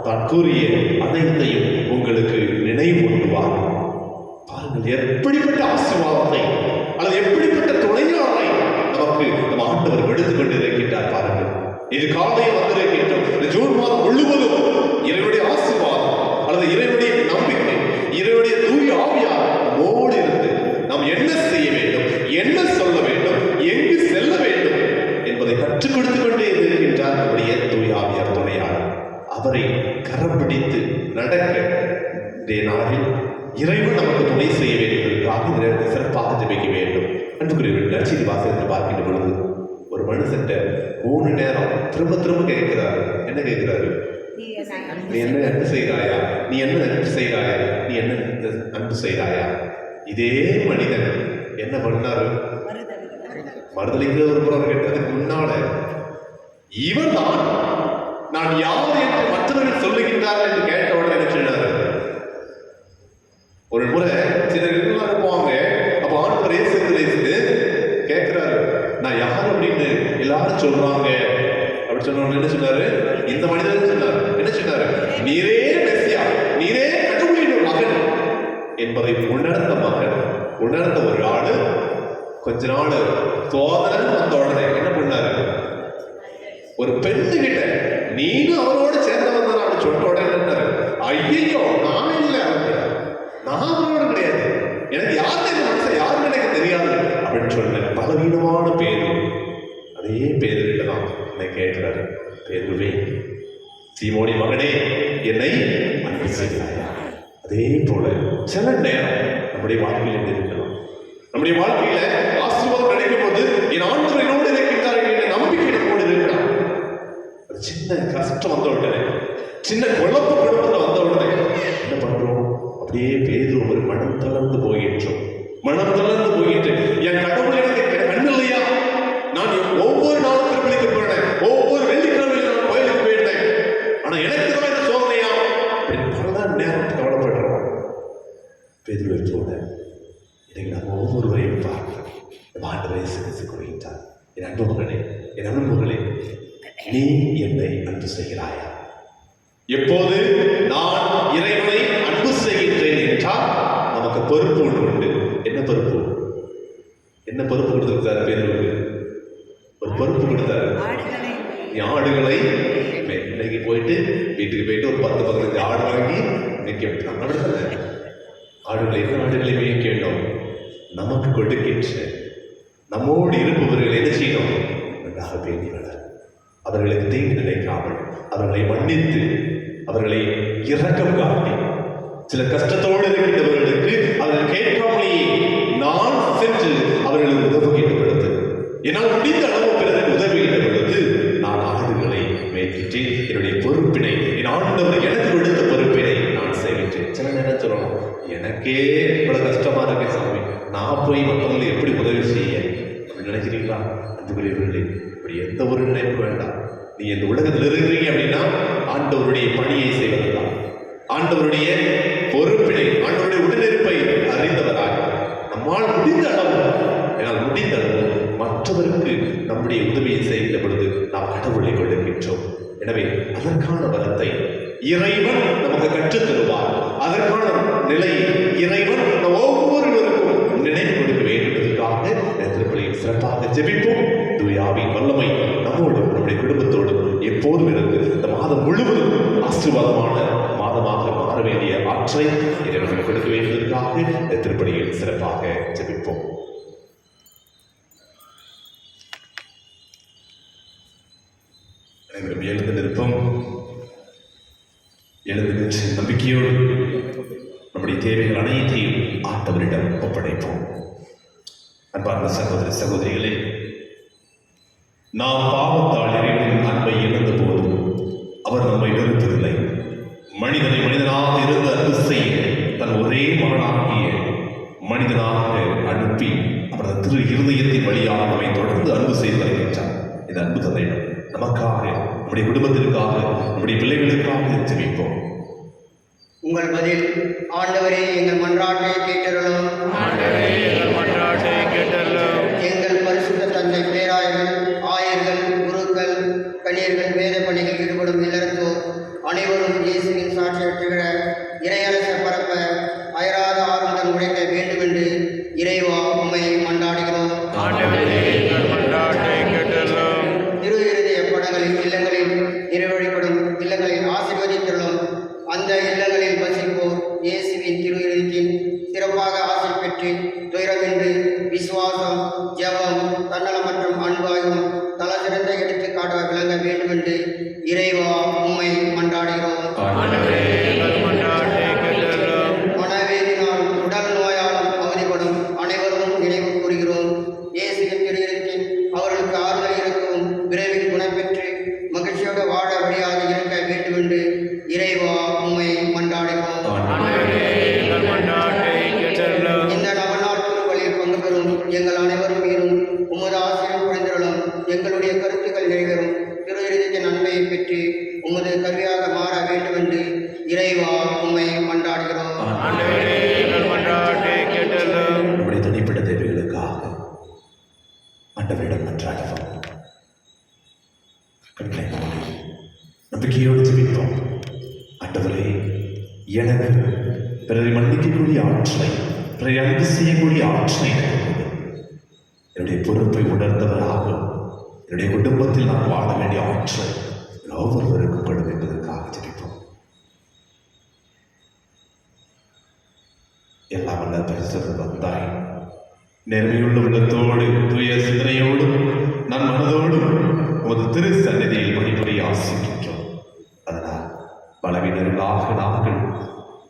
[SPEAKER 3] தான் கூறிய அனைத்தையும் உங்களுக்கு நினைவூட்டுவார். பாருங்கள், எப்படிப்பட்ட ஆசீர்வாதத்தை அல்லது எப்படிப்பட்ட துணையாளரை நமக்கு நம் ஆண்டவர் எடுத்துக் கொண்டிருக்கின்றார். பாருங்கள், இது காலையில் வந்திருக்கின்றோம். இந்த ஜூன் மாதம் முழுவதும் இறைவனுடைய ஆசீர்வாதம் அல்லது இறைவனுடைய நம்பிக்கை, இறைவனுடைய தூய ஆவியார் நம்மோடு இருந்து நாம் என்ன செய்ய வேண்டும், என்ன சொல்ல வேண்டும், எங்கு செல்ல வேண்டும் என்பதை கற்றுக் கொடுத்துக் கொண்டே இருக்கின்றார் நம்முடைய தூய ஆவியார் துணையாளர். அவரை கரம் பிடித்து நடக்க இன்றைய நாளில் இறைவன் நமக்கு துணை செய்ய வேண்டும் என்பதற்காக இந்த நேரத்தை சிறப்பாக ஜெபிக்க வேண்டும். அன்புக்குரிய நற்செய்தி வாசகத்தை பார்க்கின்ற பொழுது ஒரு மனுஷன்ட்ட 3 நேரம் திரும்ப திரும்ப கேட்கிறாரு. என்ன கேட்கிறாரு? நீ என்ன அன்பு செய்கிறாயா? நீ என்ன அன்பு செய்கிறாயா? நீ என்ன அன்பு செய்கிறாயா? இதே மனிதன் என்ன பண்ணாரு? மறுதளிக்கிற ஒரு புறம் கேட்டதுக்கு முன்னால இவர் தான் நான் யார் என்று மற்றவர்கள் சொல்லுகின்றார்கள் என்று கேட்ட உடனே என்ன சொன்னாரு? ஒரு முறை சிலர் இருப்பாங்க. அப்ப ஆண்டவர் இயேசு கிறிஸ்து கேட்கிறாரு, நான் யார் அப்படின்னு எல்லாரும் சொல்றாங்க. அப்படி சொன்ன என்ன சொன்னாரு? இந்த மனிதன் சொன்னார். என்ன சொன்னாரு? நீரே மெசியா, நீரே கடவுளின் மகன் என்பதை உணர்ந்த ஒரு ஆளு கொஞ்ச நாள் சோதனை வந்த உடனே என்ன பண்ணாரு? ஒரு பெண்ணு கிட்ட நீனும் அவரோட சேர்ந்தவன் தான் அப்படி சொன்ன உடனே என்ன? ஐயோ, நான் இல்லை, நான் அவரோட கிடையாது, எனக்கு யாருன்னு இந்த மனுஷன் யாருன்னு எனக்கு தெரியாது அப்படின்னு சொன்ன பலவீனமான பேரு. அதே பேருகிட்ட தான் என்னை கேட்கிறாரு, பேருவே, சீமோனி மகனே, என்னை அன்பு செய்கிறாயா? அதே போல சில நேரம் நம்முடைய வாழ்க்கையில் இருக்கலாம். நம்முடைய வாழ்க்கையில ஆசீர்வாதம் கிடைக்கும் போது என் ஆண்டவர் என்னோடு இருக்கின்றார்கள் என்ற நம்பிக்கை நம்மோடு இருக்கலாம். ஒரு சின்ன கஷ்டம் வந்த உடனே, சின்ன குழப்பப்படுத்த வந்த உடனே என்ன பண்றோம்? அப்படியே பேரு ஒரு மனம் தளர்ந்து போயிட்டோம். என் கடவுள் எனக்கு கண்ணு இல்லையா? நான் ஒவ்வொரு நாளும் திருப்பலிக்கு போயிட்டேன், ஒவ்வொரு வெள்ளிக்கிழமையில நான் கோயிலுக்கு போயிட்டேன், ஆனா எனக்கு தான் இந்த சோதனையா பல நேரம் கவலைப்படுறோம். பேதுருவை போல இன்னைக்கு நம்ம ஒவ்வொருவரையும் பார்க்கிறோம். ஆண்டவரை கூறுகின்றார், என் அன்பு மகனே, என் அன்பு மகளே, நீ என்னை அன்பு செய்கிறாயா? எப்போது நான் இறைவனை அன்பு செய்கின்றேன் என்றால் நமக்கு பொறுப்பு ஒன்று உண்டு. என்ன பொறுப்பு? என்ன பொறுப்பு கொடுத்திருக்காரு பேருக்கு? ஒரு பொறுப்பு கொடுத்தாரு. நீ ஆடுகளை இன்னைக்கு போயிட்டு வீட்டுக்கு போயிட்டு ஒரு 10-15 ஆடு வாங்கி மேய்க்க. ஆடுகளை என்ன ஆடுகளை மேய்க்க வேண்டும்? நமக்கு கொடுக்கின்ற நம்மோடு இருப்பவர்களை என்ன செய்யணும்? நன்றாக பேணி வளர். அவர்களுக்கு தீங்கு நினைக்காமல் அவர்களை மன்னித்து அவர்களை இரக்கம் காட்டி, சில கஷ்டத்தோடு இருக்கின்றவர்களுக்கு அவர்கள் கேட்காமலேயே நான் சென்று அவர்களுக்கு உதவுகின்ற பொழுது, என்னால் முடிந்த அளவு பிறருக்கு உதவுகின்ற பொழுது நான் ஆடுகளை மேய்க்கின்றேன். என்னுடைய பொறுப்பினை, என் ஆண்டவர் எனக்கு கொடுத்த பொறுப்பினை நான் செய்கின்றேன். சில நேரம் சொல்லணும், எனக்கே இவ்வளவு கஷ்டமா இருக்கு சாமி, நான் போய் மற்றவங்களை எப்படி உதவி செய்ய அப்படின்னு நினைக்கிறீங்களா? அன்புக்குரியவர்களே, இப்படி எந்த ஒரு நினைப்பு வேண்டாம். நீ இந்த உலகத்தில் இருக்கிறீங்க அப்படின்னா ஆண்டவருடைய பணியை செய்வதுதான், ஆண்டவருடைய பொறுப்பினை, ஆண்டவருடைய உடனிருப்பை அறிந்தவராக நம்மால் முடிந்த அளவு, என்னால் முடிந்த அளவு மற்றவருக்கு நம்முடைய உதவியை செய்கின்ற பொழுது நாம் கடவுளை கொடுக்கின்றோம். எனவே அதற்கான வரத்தை இறைவன் நமக்கு கற்றுத் தருவார். அதற்கான நிலையை இறைவன் நம் ஒவ்வொருவருக்கும் நினைவு கொடுக்க வேண்டும் என்பதற்காக திருப்பலியில் சிறப்பாக ஜெபிப்போம். தூயாவின் வல்லமை நம்மோடும் நம்முடைய குடும்பத்தோடும் எப்போதும் இருந்து இந்த மாதம் முழுவதும் ஆசீர்வாதமான மாதமாக மாற வேண்டிய ஆற்றை இறைவனுக்கு கொடுக்க வேண்டியதற்காக இந்த திருப்பலியில் சிறப்பாக ஜெபிப்போம். அனைவரும் எழுந்து நிற்போம். எழுந்து நின்று நம்பிக்கையோடு நம்முடைய தேவைகள் அனைத்தையும் ஆண்டவரிடம் ஒப்படைப்போம். அன்பார்ந்த சகோதர சகோதரிகளே, நாம் பாவத்தால் இறைவனின் அன்பை இழந்த போதும் அவர் நம்மை வெறுத்ததில்லை. மனிதனை மனிதனாக இருந்து அன்பு செய்ய தன் ஒரே மகனாகிய மனிதனாக அனுப்பி அவரது திரு இருதயத்தின் வழியாக நம்மை தொடர்ந்து அன்பு செய்து வருகின்றார். இந்த அன்பு தந்தையிடம் நமக்காக, நம்முடைய குடும்பத்திற்காக, நம்முடைய பிள்ளைகளுக்காக ஜெபிப்போம்.
[SPEAKER 6] உங்கள் பதில் ஆண்டவரே எங்கள் மன்றாட்டை கேட்டருளும். எங்கள் பரிசுத்த தந்தை பேராயர்கள், ஆயர்கள், குருக்கள், கன்னியர்கள், வேத பணியில் ஈடுபடும் இல்லறத்தோர் அனைவரும் இயேசுவின் சாட்சியை திகழ இறையரச பரப்ப அயராத ஆர்வம் உழைக்க வேண்டுமென்று இறைவா உம்மை மன்றாடுகிறோம். திரு இருதய படங்களின் இல்லங்களில் நிறைவழிப்படும் இல்லங்களை ஆசீர்வதித்துள்ளோம். அந்த இல்லங்களில் வசிப்போர் இயேசுவின் திரு இருதயத்தின் சிறப்பாக ஆசை பெற்று துயரமின்றி விசுவாசம், ஜெபம், தன்னலமற்றும் அன்பாயும் தல சிறந்த எடுத்துக்காட்டாக விளங்க வேண்டுமென்று இறைவா உம்மை மன்றாடுகிறோம். மனவேதினாலும் உடல் நோயாலும் அவதிப்படும் அனைவரும் நினைவு கூறுகிறோம். இயேசுவின் திரு இருதயத்தின் அவர்களுக்கு ஆறுதல் இருக்கவும் விரைவில் குணப்பெற்று மகிழ்ச்சியோடு வாழ வழியாக இருக்க வேண்டுமென்று இறைவா உம்மை மன்றாடுகிறோம். இந்த நவநாள் திருப்பலியில் பங்கு பெறும் எங்கள் அனைவரும் மீதும் உமது ஆசிரியம் புரிந்திருளும். எங்களுடைய கருத்துக்கள் நிறைவேறும் திரு இருதயத்தின் நன்மையை பெற்று உமது கருவியாக மாற வேண்டுமென்று இறைவா உம்மை மன்றாடுகிறோம்.
[SPEAKER 3] நம்முடைய தனிப்பட்ட தேவைகளுக்காக ஆண்டவரிடம் மன்றாடுவோம். நம்பிக்கையோடு ஜெபிப்போம். ஆண்டவரே, எனக்கு பிறரை மன்னிக்கக்கூடிய ஆற்றலை, பிறரை அன்பு செய்யக்கூடிய ஆற்றலை என்னுடைய பொறுப்பை உணர்ந்தவராக என்னுடைய குடும்பத்தில் நான் வாழ வேண்டிய ஆற்றல் ஒவ்வொருவருக்கும் கொடு என்பதற்காக ஜெபிப்போம். எல்லாம் வல்ல பரிசுத்த தந்தாய், நேர்மையுள்ள உள்ளத்தோடு, தூய சிந்தனையோடும், நன் மனதோடும் உமது திரு சந்நிதியில் பணிபுரிய ஆசிக்கின்றோம். அதனால் பலவீனர்களாக நாங்கள்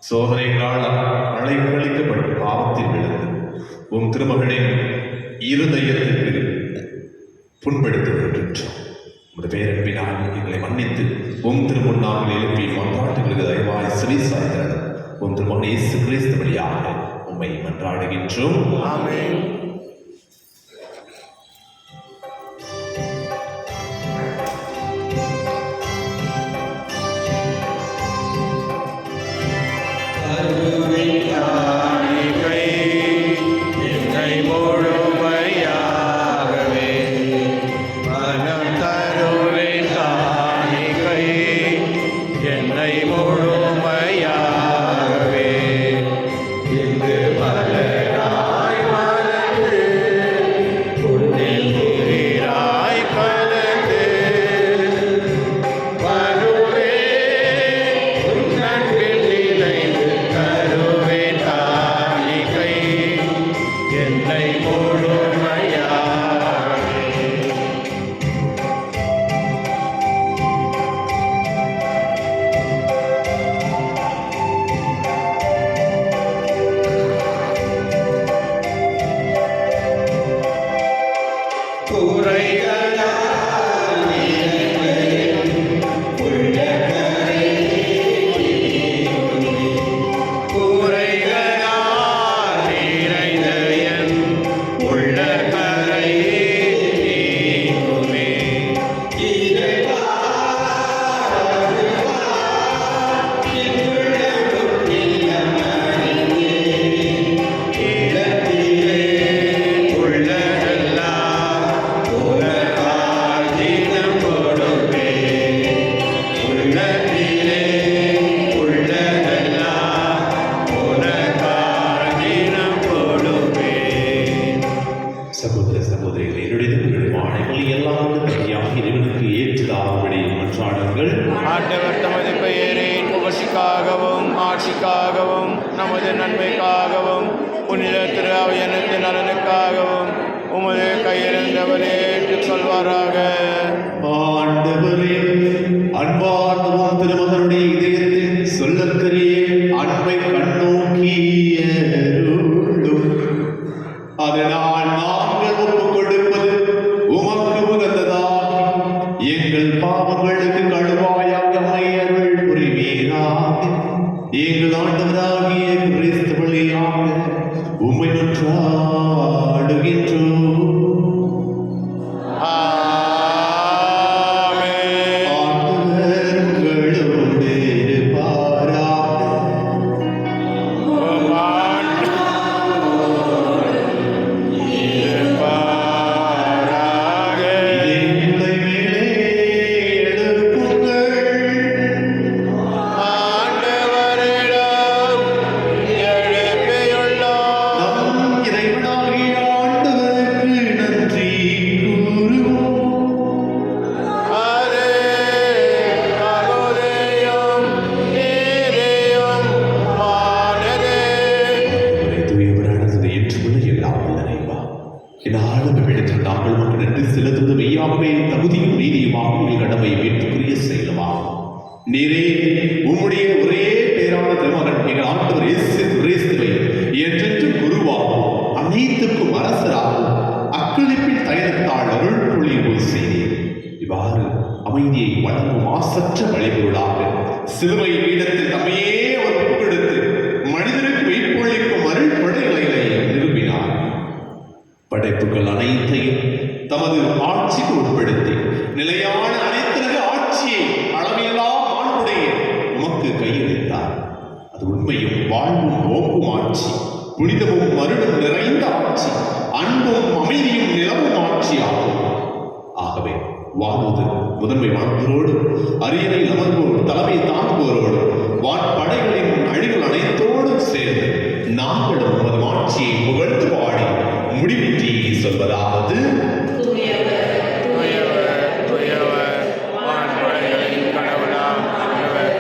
[SPEAKER 3] சோதனைகளால் அழைக்கப்பட்டு பாவத்தில் விழுந்து உம் திருமகளின் இருதயத்திற்கு புண்படுத்துகின்றோம். உமது பேரன்பினால் எங்களை மன்னித்து உம் திருமுன்னாக எழுப்பி மன்றாட்டுகளுக்கு தயவாய் செவி சாய்த்தரணும். உம் திருமகன் இயேசு கிறிஸ்து வழியாக உம்மை மன்றாடுகின்றோம். ஆமென்.
[SPEAKER 2] ஆண்டவர் தமது பெயரின் புகழ்ச்சிக்காகவும் ஆட்சிக்காகவும் நமது நன்மைக்காகவும் புனித திரு அவையனத்தின் நலனுக்காகவும் உமது கையிலிருந்தவரே ஏற்றுக்கொள்வாராக.
[SPEAKER 3] ஆண்டவரே, அன்பார்ந்த திருமகனுடைய இதயத்தில் சொல்லற்கரிய அன்பை கண்ணோக்கிய அதனால் நாங்கள் ஒப்புக் கொடுப்பது உமக்கு உகந்ததாக எங்கள் பாவங்களுக்கு கழுவாயாக எங்கள் ஆண்டவராகிய கிறிஸ்து வழியாக உம்மை நன்றாடுகின்றோம்.
[SPEAKER 2] ஆமென்.
[SPEAKER 3] ஆண்டவர் உங்களோடு இருப்பாராக.
[SPEAKER 2] உம் ஆண்டவரோடு இருப்பாராக.
[SPEAKER 3] எங்களை மேலே எழுப்புங்கள்.
[SPEAKER 2] ஆண்டவரிடம் எழுப்பியுள்ளோம்.
[SPEAKER 3] நம் இறைவனாகிய ஆண்டவருக்கு நன்றி கூறுவோம்.
[SPEAKER 2] அது தகுதியும் நீதியும் ஆனதே.
[SPEAKER 3] தூயவரானது ஏற்றுக்கொள்ள எல்லாம் வல்ல இறைவா, இந்த ஆளுமையிடத்தில் நாங்கள் உமக்கு நன்றி செலுத்துவது மெய்யாகவே தகுதியும் நீதியுமாக உங்கள் கடமை ஏற்றுக்குரிய செயலுமாகும். நீரே உம்முடைய ஒரே பேரான திருமகன் எங்கள் ஆண்டவர் இயேசு கிறிஸ்துவை என்றென்றும் குருவாகும் அனைத்துக்கும் அரசராகும் அக்களிப்பின் தயனத்தால் அருள் பொழிவு செய்தீர். இவ்வாறு அமைதியை வழங்கும் மாசற்ற வழிபொருளாக சிலுவை பீடத்தில் தம்மையே அவர் புகெடுத்து மனிதனுக்கு வைப்பொழிக்கும் அருள் படைகளை நிறுவினார். படைப்புகள் அனைத்தையும் தமது ஆட்சிக்கு உட்படுத்தி நிலையான அனைத்தினது ஆட்சியை அளவில்லா மாண்புடைய உமக்கு கையளித்தார். அது உண்மையும் வாழ்வும் ஓங்கும் ஆட்சி, புனிதமும் மருடும் நிறைந்த ஆட்சி, அன்பும் அமைதியும் நிலவும் ஆட்சி ஆகும். ஆகவே வானது முதன்மை வாழ்ந்தோடு அரியணை அமர்வோடு தலைமை தாங்குவோரோடு வான்படைகளின் அழிவுகள் அனைத்தோடும் சேர்ந்து நாங்களும் உமது ஆட்சியை புகழ்ந்து பாடி முடிவின்றி சொல்வதாவது:
[SPEAKER 2] துயவர் வான்படைகளின் கடவுளாம் ஆண்டவர்,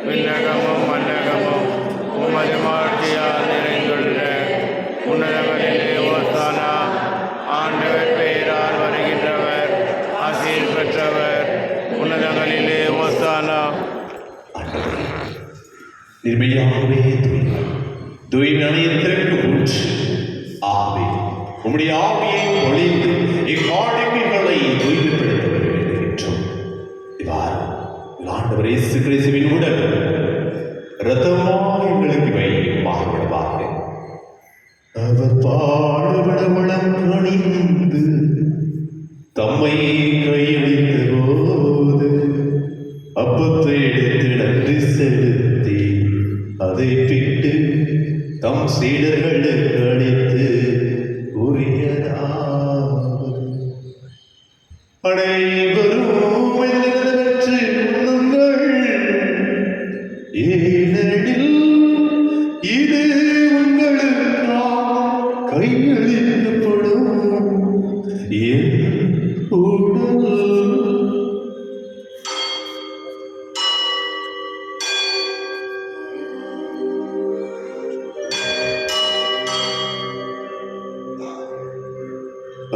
[SPEAKER 2] விண்ணகமும் மன்னகமும் உமது மாட்சியால் நிறைந்துள்ள உன்னதங்களிலே ஓசானா. ஆண்டவர் பெயரால் வருகின்றவர் ஆசீர் பெற்றவர், உன்னதங்களிலே ஓசானா.
[SPEAKER 3] நிர்மையாகவே தூய்மை அனைத்திற்கு ஊற்று. ஆகவே உம்முடைய ஆவியை பொழிந்து இக்காணிக்கைகளை தூய்மைப்படுத்த வேண்டுகின்றோம். இவ்வாறு ஆண்டவர் இயேசு கிறிஸ்துவின் உடல் இரத்தமாக எங்களுக்கு இவை மாறுபடுவாங்க. அவர் பாடுபட உளம் கணிந்து தம்மை கையளித்த போது அப்பத்தை எடுத்து நன்றி செலுத்தி அதை பிட்டு தம் சீடர்களுக்கு அளித்து கூறியதாவது: அனைவரும் இதிலிருந்து பெற்று உண்ணுங்கள். ஏனெனில் இது உங்களுக்காக கையளிக்கப்படும் என் உடல்.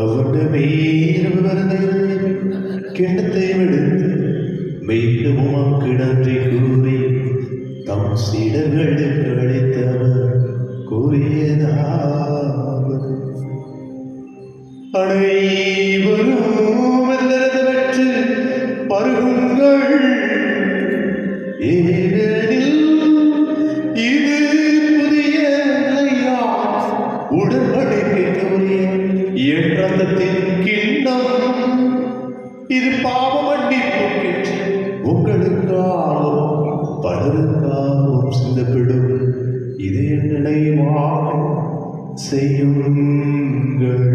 [SPEAKER 3] அவருடைய கிண்ணத்தை எடுத்து மீண்டும் உமக்கு நன்றி கூறி தம் சீடர்களுக்கு அளித்தவர் கூறியதாவது: அனைவரும் இதிலிருந்து பெற்று பருகுங்கள். ஏனெனில் இது புதிய நிலையான உடன்படிக்கைக்குரிய என் இரத்தத்தின் கிண்ணம். இது பாவ மன்னிப்புக்கென்று உங்களுக்காகவும் பலருக்காகவும் சிந்தப்படும். இது என் நினைவாக செய்யுங்கள்.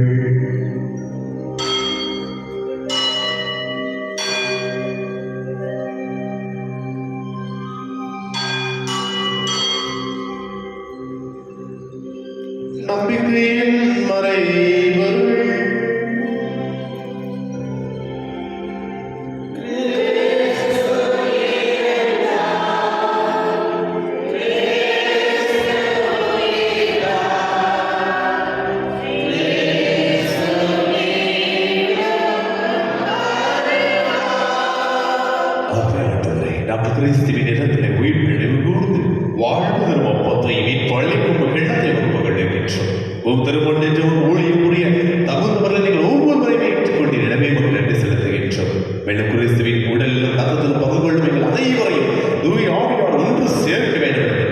[SPEAKER 3] நம்பிக்கையின் மறைபொருள். டாக்டர் கிறிஸ்துவின் இடத்திலே உயிர் நினைவு கூர்ந்து வாழ்வு தரும் அப்பத்தை மீட்பளிக்கும் கிண்ணத்தை வகுப்புகின்றோம். உம் திருமணம் ஊழியம் புரிய தகுந்தவர்கள் நீங்கள் ஒவ்வொருவரையும் ஏற்றுக்கொண்டு இடமே மக்கள் நன்றி செலுத்துகின்றோம். மேலும் கிறிஸ்துவின் உடலிலும் ரத்தத்திலும் பங்கு கொள்ளும் எங்கள் அனைவரையும் தூய ஆவியால் ஒன்று சேர்க்க வேண்டும் என்று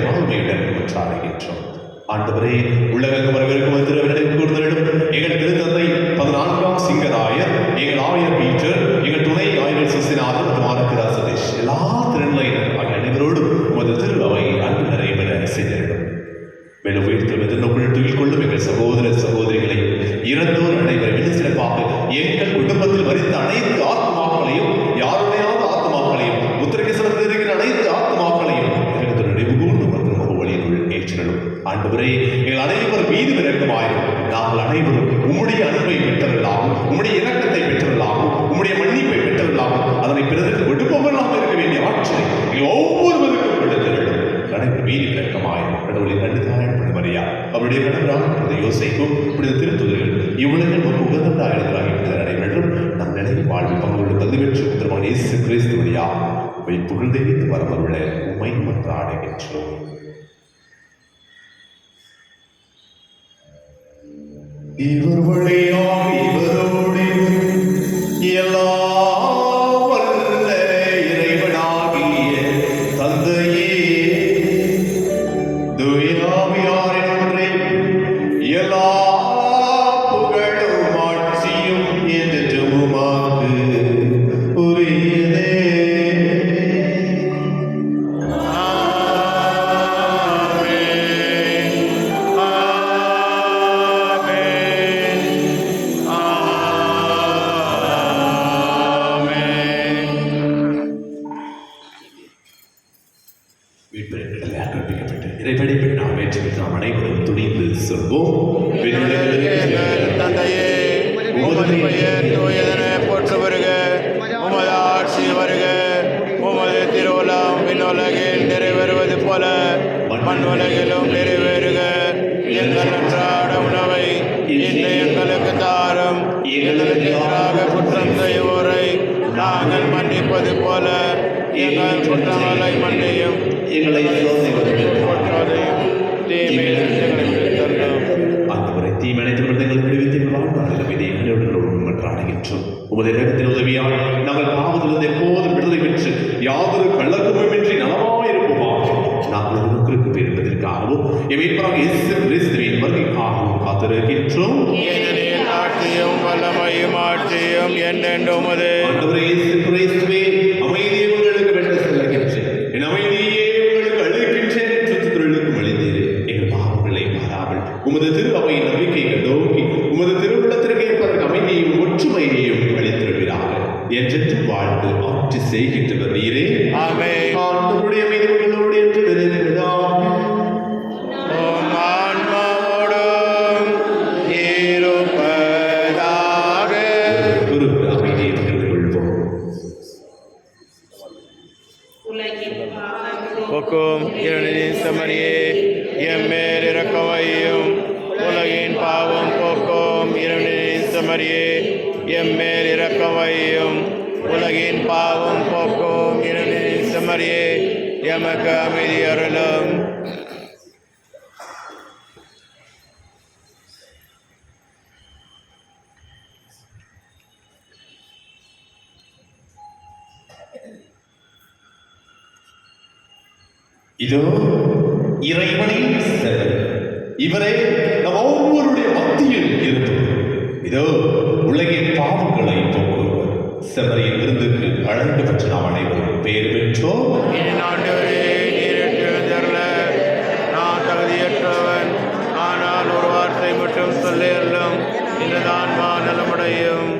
[SPEAKER 3] ஆண்டவரே உலகம் வரவிருக்கும் திருவிழா கூடுதலிடும் எங்கள் திருத்தந்தை 14ஆம் சிங்கராயர், எங்கள் ஆயர் பீட்டர், எங்கள் துணை ஆயர் சிசிநாதன் மற்றும் ஆரக்கிரா சதீஷ் எல்லா திருநிலையினர் ஆகிய அனைவரோடும் உமது திருவை அன்பு நிறைவேற செய்திருக்கும். மேலும் உயிர்த்தெழும் எதிர்நோக்குள் துயில் கொள்ளும் எங்கள் சகோதர சகோதரிகளை இறந்தோர் அனைவரும் சிறப்பாக எங்கள் குடும்பத்தில் மறித்த அனைத்து ஆத்மாக்களையும், யாருடையாத ஆத்மாக்களையும், உத்தரகேசவத்தில் இருக்கிற அனைத்து ஆத்மாக்களையும் எனக்கு நினைவு கூர்ந்து மற்றும் முகவழியினுள் ஏற்றினும். ஆண்டவரே எங்கள் அனைவரும் மீது இறக்கமாயிரும். நாங்கள் அனைவரும் உம்முடைய அன்பை பெற்றவர்களாகும், உம்முடைய இரக்கத்தை பெற்றவர்களாகும், உம்முடைய மன்னிப்பை பெற்றவர்களாகும், அதனை பிறருக்கு விடுப்பவர்களாக இருக்க வேண்டிய ஆற்றலை எங்கள் ஒவ்வொருவருக்கும் விடுத்தவர்களும் அனைவரும் மீது இறக்கமாயிரும். கடவுளின் கண்டுதாயப்படும் மரியா அவருடைய கணவராக யோசிக்கும் புனித திருத்துதர்கள் இவ்வுலகில் நமக்கு உகந்தவராக இருக்கிறார்கள் அனைவரும் நம் நிலையில் வாழ்வு பங்குள்ள தகுதி பெற்று புத்திரமான இயேசு கிறிஸ்து வழியா உம்மை புகழ்ந்தெழுந்து வரவருள்ள உம்மை மன்றாடுகின்றோம். இவர் வழியாக இவரோடு எல்லாம் வல்ல இறைவனாகிய தந்தையே தூயாவியாரின் ஒன்றே எல்லா புகழும் ஆட்சியும் என்றும் உமக்கு உரியதே. இறைவனைப்பற்றி நாம் ஏற்றுவிட்டு நாம் அனைவரும் துணிந்து சொல்வோம்.
[SPEAKER 2] தந்தையே, உமது பெயர் தூயதென போற்று வருக, உமது ஆட்சி வருக, உமது திருவுளம் விண்ணுலகில் நிறைவேறுவது போல மண்ணுலகிலும் நிறைவேறுக. எங்கள் அன்றாட உணவை இன்று எங்களுக்கு தாரும். எங்களுக்கு எதிராக குற்றம் செய்வோரை நாங்கள் மன்னிப்பது போல எங்கள் குற்றங்களை மன்னியும்.
[SPEAKER 3] எங்களை
[SPEAKER 2] ஆண்டவரை
[SPEAKER 3] தீமனைத்து விடுதலை விடுவித்து மன்றாடுகின்றோம். உமது இரக்கத்தின் உதவியால் நாங்கள் பாவத்திலிருந்து எப்போதும் விடுதலை பெற்று யாதொரு கள்ளக்குமின்றி நலமாயிருப்போமாக நாங்கள் உனக்கு பெறுவதற்காகவும் எமைப்பாக இயேசு கிறிஸ்துவின் வருகைக்காகவும் காத்திருக்கின்றோம்.
[SPEAKER 2] ஏனெனில் ஆட்சியும் வல்லமையும் ஆட்சியும் என்றென்றும் உமது.
[SPEAKER 3] ஆண்டவரே இயேசு கிறிஸ்துவே, அமைதியை உங்களுக்கு வெட்ட செல்லுகின்றேன், என் அமைதியை உங்களுக்கு அளிக்கின்றேன். சுற்றுச்சூழலுக்கும் அளித்தீர். எங்கள் பாவங்களை மாறாமல் உமது திரு அவையின் நம்பிக்கையை நோக்கி உமது திருவுள்ளத்திற்கு ஏற்பதற்கு அமைதியையும் ஒற்றுமையையும் அளித்திருக்கிறாக என்றென்று வாழ்ந்து ஆட்சி செய்கின்றவர் நீரே.
[SPEAKER 2] ஆமென்.
[SPEAKER 3] ஆண்டவருடைய மீதுகளோடு என்று விரைந்ததாக
[SPEAKER 2] உம் ஆன்மாவோடும் இருப்பதாக.
[SPEAKER 3] குரு அமைதியை பகிர்ந்து கொள்வோம்.
[SPEAKER 1] உலகின் பாவங்களை
[SPEAKER 2] போக்கும் இருளின் சமரியே, எம்மேல் இரக்கமையும். உலகின் பாவம் போக்கும் இருளின் சமரியே, எம்மேல் இரக்கமையும். உலகின் பாவம் போக்கும் இருளின் சமரியே, எமக்கு அமைதி அருளும்.
[SPEAKER 3] இதோ இறைவனின் செல்வன், இவரே நம் ஒவ்வொருடைய மத்தியில் இருப்பவர். இதோ உலகின் பாவங்களை போக்குவர். செம்மறியின் விருந்துக்கு அழைத்து பெற்ற நாம் அனைவரும் பேர் பெற்றோம்.
[SPEAKER 2] ஆண்டவரே, நீரேற்றுதல்ல நான் தகுதியற்றவன், ஆனால் ஒரு வார்த்தை மட்டும் சொல்லியல்லும் எனது ஆன்மா நலமுடையும்.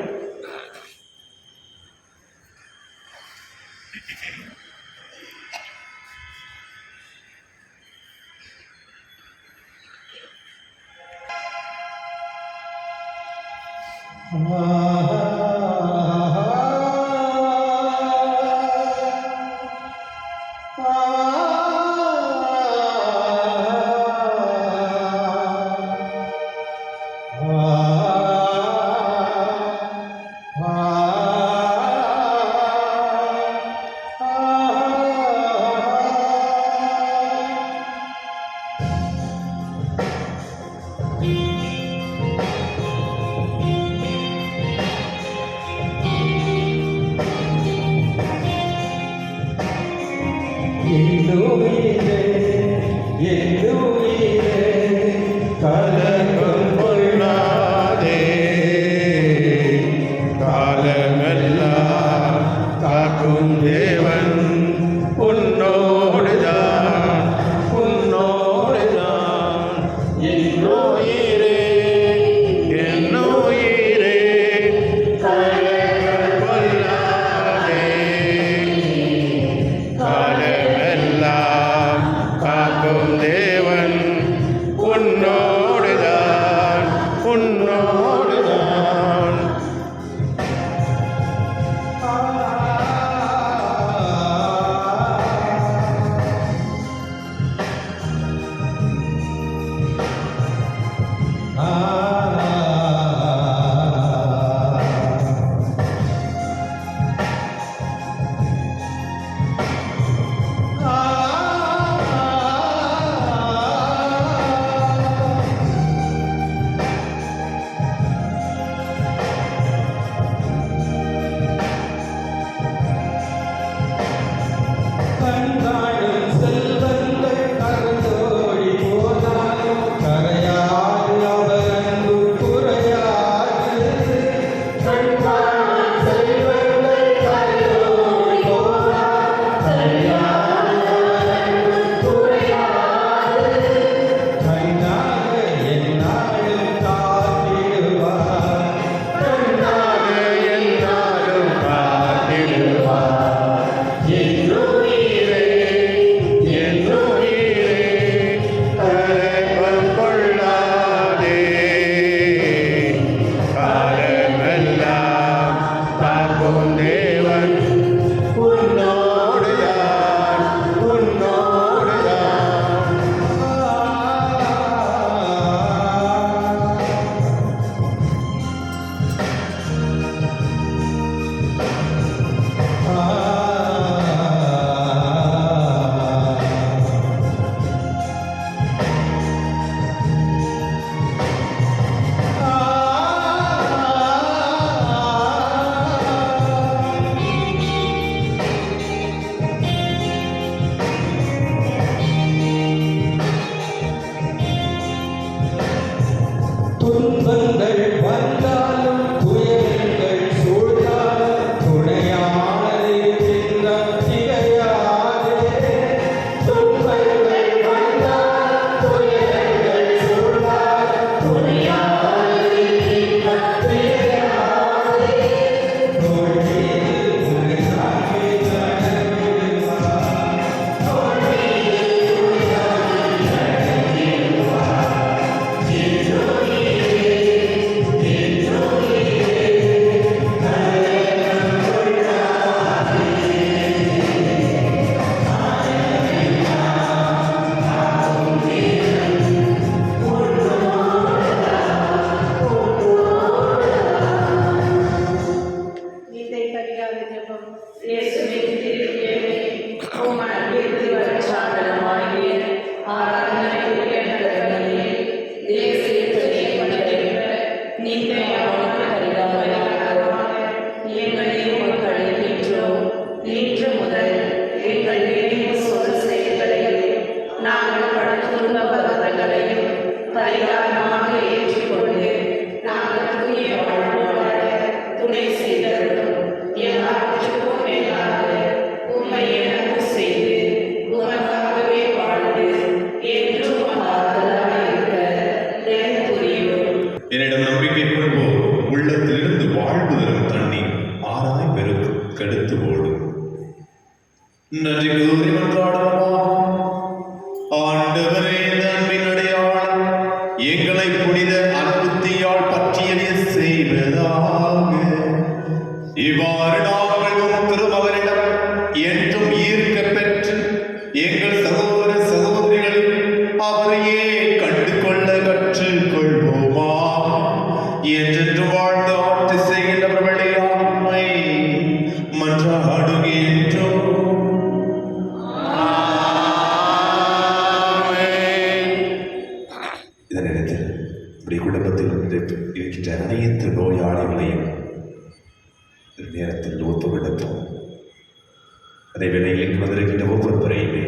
[SPEAKER 3] வேளையில் வந்திருக்கின்ற ஒவ்வொருவரையுமே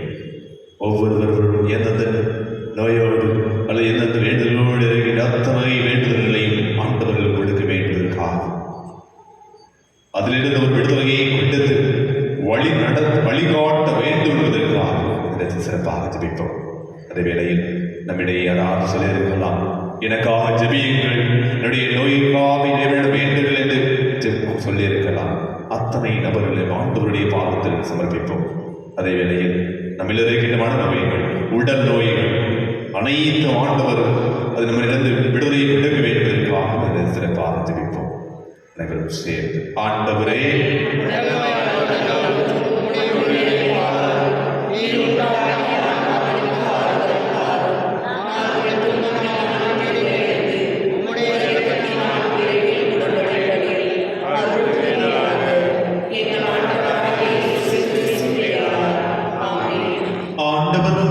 [SPEAKER 3] ஒவ்வொருவர்களும் எந்தெந்த நோயோடு அல்லது எந்தெந்த வேண்டுதலோடு இருக்கின்ற அத்தனை வேண்டுதல்களையும் ஆண்டவர்கள் கொடுக்க வேண்டுவதற்காக அதிலிருந்து ஒரு விடுதலையை கொடுத்து வழிகாட்ட வேண்டும் என்பதற்காக இந்த சிறப்பாக ஜெபிப்போம். அதே வேளையில் நம்மிடையே யாராவது சொல்லியிருக்கலாம், எனக்காக ஜெபியுங்கள், என்னுடைய நோய்க்காக இறைவன வேண்டுங்கள் என்று சொல்லியிருக்கலாம். அத்தனை நபர்களையும் ஆண்டவருடைய பாதத்தில் சமர்ப்பிப்போம். அதே வேளையில் நம்மில் இருக்கின்ற மனநோய்கள், உடல் நோய்கள் அனைத்து ஆண்டவர் அது நம்மிலிருந்து விடுதலையை கொடுக்க வேண்டுவதற்காக சிறப்பாக ஜெபிப்போம். அனைவரும் சேர்ந்து ஆண்டவரே ஆண்டவர்